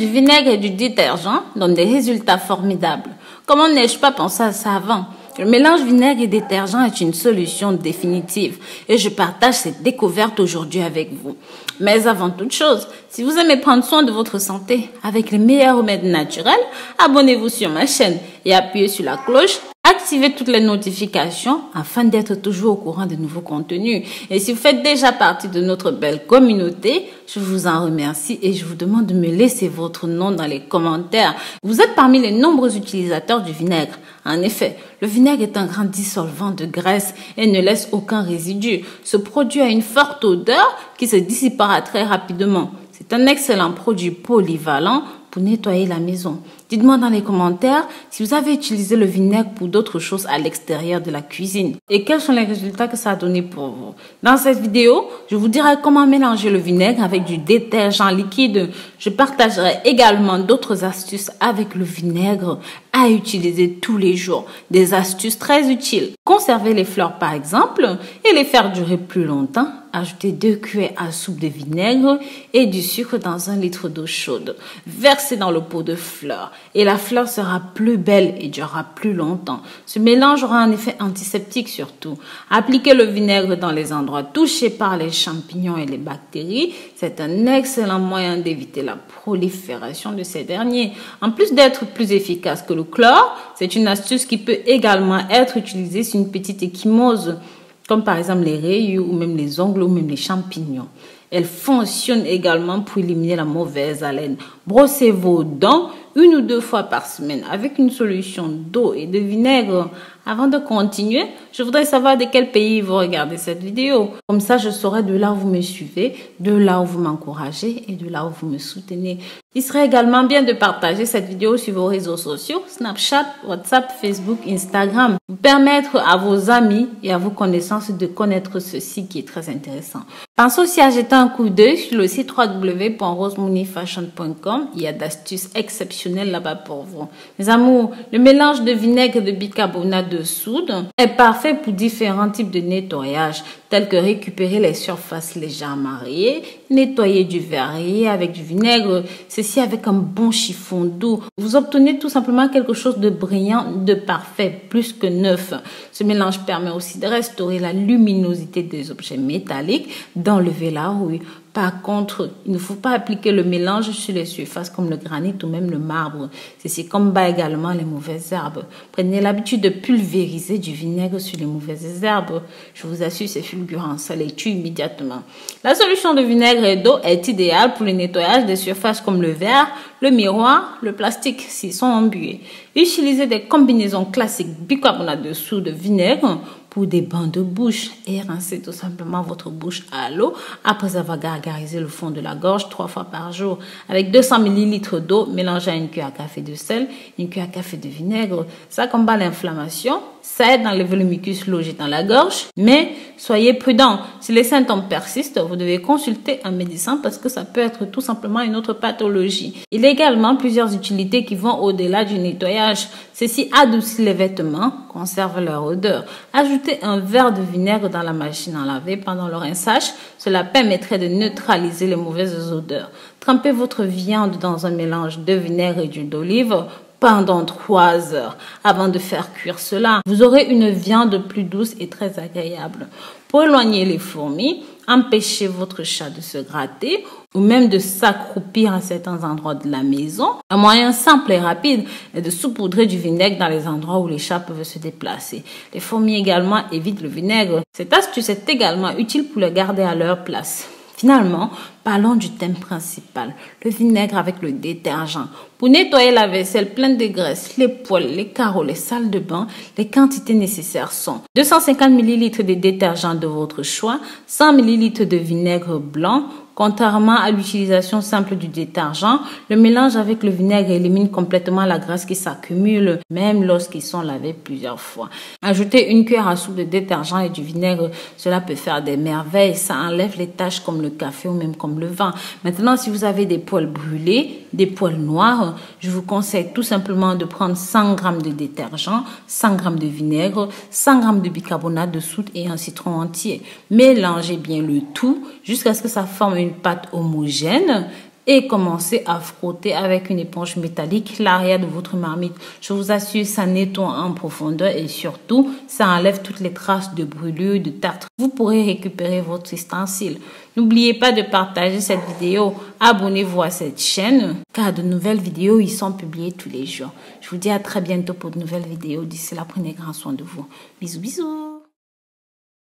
du vinaigre et du détergent donne des résultats formidables. Comment n'ai-je pas pensé à ça avant? Le mélange vinaigre et détergent est une solution définitive et je partage cette découverte aujourd'hui avec vous. Mais avant toute chose, si vous aimez prendre soin de votre santé avec les meilleurs remèdes naturels, abonnez-vous sur ma chaîne et appuyez sur la cloche. Activez toutes les notifications afin d'être toujours au courant de nouveaux contenus. Et si vous faites déjà partie de notre belle communauté, je vous en remercie et je vous demande de me laisser votre nom dans les commentaires. Vous êtes parmi les nombreux utilisateurs du vinaigre. En effet, le vinaigre est un grand dissolvant de graisse et ne laisse aucun résidu. Ce produit a une forte odeur qui se dissipera très rapidement. C'est un excellent produit polyvalent pour nettoyer la maison. Dites-moi dans les commentaires si vous avez utilisé le vinaigre pour d'autres choses à l'extérieur de la cuisine et quels sont les résultats que ça a donné pour vous. Dans cette vidéo, je vous dirai comment mélanger le vinaigre avec du détergent liquide. Je partagerai également d'autres astuces avec le vinaigre à utiliser tous les jours. Des astuces très utiles. Conserver les fleurs par exemple et les faire durer plus longtemps. Ajoutez 2 cuillères à soupe de vinaigre et du sucre dans 1 litre d'eau chaude. Versez dans le pot de fleurs et la fleur sera plus belle et durera plus longtemps. Ce mélange aura un effet antiseptique surtout. Appliquez le vinaigre dans les endroits touchés par les champignons et les bactéries. C'est un excellent moyen d'éviter la prolifération de ces derniers. En plus d'être plus efficace que le chlore, c'est une astuce qui peut également être utilisée sur une petite ecchymose, comme par exemple les rayures ou même les ongles ou même les champignons. Elle fonctionne également pour éliminer la mauvaise haleine. Brossez vos dents 1 ou 2 fois par semaine avec une solution d'eau et de vinaigre. Avant de continuer, je voudrais savoir de quel pays vous regardez cette vidéo. Comme ça, je saurai de là où vous me suivez, de là où vous m'encouragez et de là où vous me soutenez. Il serait également bien de partager cette vidéo sur vos réseaux sociaux, Snapchat, WhatsApp, Facebook, Instagram, pour permettre à vos amis et à vos connaissances de connaître ceci qui est très intéressant. Pensez aussi à jeter un coup d'œil sur le site www.rosemooneyfashion.com. Il y a d'astuces exceptionnelles là-bas pour vous. Mes amours, le mélange de vinaigre et de bicarbonate de soude est parfait pour différents types de nettoyage, tels que récupérer les surfaces légèrement rayées, nettoyer du verre rayé avec du vinaigre, ceci avec un bon chiffon doux. Vous obtenez tout simplement quelque chose de brillant, de parfait, plus que neuf. Ce mélange permet aussi de restaurer la luminosité des objets métalliques, d'enlever la rouille. Par contre, il ne faut pas appliquer le mélange sur les surfaces comme le granit ou même le marbre. Ceci combat également les mauvaises herbes. Prenez l'habitude de pulvériser du vinaigre sur les mauvaises herbes. Je vous assure, c'est fulgurant, ça les tue immédiatement. La solution de vinaigre et d'eau est idéale pour le nettoyage des surfaces comme le verre, le miroir, le plastique s'ils sont embués. Utilisez des combinaisons classiques bicarbonate de soude de vinaigre pour des bains de bouche et rincez tout simplement votre bouche à l'eau après avoir gargarisé le fond de la gorge 3 fois par jour. Avec 200 ml d'eau, mélangez à 1 cuillère à café de sel, 1 cuillère à café de vinaigre. Ça combat l'inflammation, ça aide à enlever le mucus logé dans la gorge, mais soyez prudent. Si les symptômes persistent, vous devez consulter un médecin parce que ça peut être tout simplement une autre pathologie. Il y a également plusieurs utilités qui vont au-delà du nettoyage. Ceci adoucit les vêtements, conserve leur odeur. Ajoutez un verre de vinaigre dans la machine à laver pendant le rinçage. Cela permettrait de neutraliser les mauvaises odeurs. Trempez votre viande dans un mélange de vinaigre et d'huile d'olive pendant 3 heures avant de faire cuire cela. Vous aurez une viande plus douce et très agréable. Pour éloigner les fourmis, empêchez votre chat de se gratter ou même de s'accroupir à certains endroits de la maison. Un moyen simple et rapide est de saupoudrer du vinaigre dans les endroits où les chats peuvent se déplacer. Les fourmis également évitent le vinaigre. Cette astuce est également utile pour les garder à leur place. Finalement, parlons du thème principal, le vinaigre avec le détergent. Pour nettoyer la vaisselle pleine de graisse, les poêles, les carreaux, les salles de bain, les quantités nécessaires sont 250 ml de détergent de votre choix, 100 ml de vinaigre blanc. Contrairement à l'utilisation simple du détergent, le mélange avec le vinaigre élimine complètement la graisse qui s'accumule, même lorsqu'ils sont lavés plusieurs fois. Ajoutez 1 cuillère à soupe de détergent et du vinaigre, cela peut faire des merveilles. Ça enlève les taches comme le café ou même comme le vin. Maintenant, si vous avez des poils brûlés, des poils noirs, je vous conseille tout simplement de prendre 100 g de détergent, 100 g de vinaigre, 100 g de bicarbonate de soude et un citron entier. Mélangez bien le tout jusqu'à ce que ça forme une pâte homogène. et commencez à frotter avec une éponge métallique l'arrière de votre marmite. Je vous assure, ça nettoie en profondeur et surtout, ça enlève toutes les traces de brûlure, de tartre. Vous pourrez récupérer votre ustensile. N'oubliez pas de partager cette vidéo. Abonnez-vous à cette chaîne car de nouvelles vidéos y sont publiées tous les jours. Je vous dis à très bientôt pour de nouvelles vidéos. D'ici là, prenez grand soin de vous. Bisous, bisous.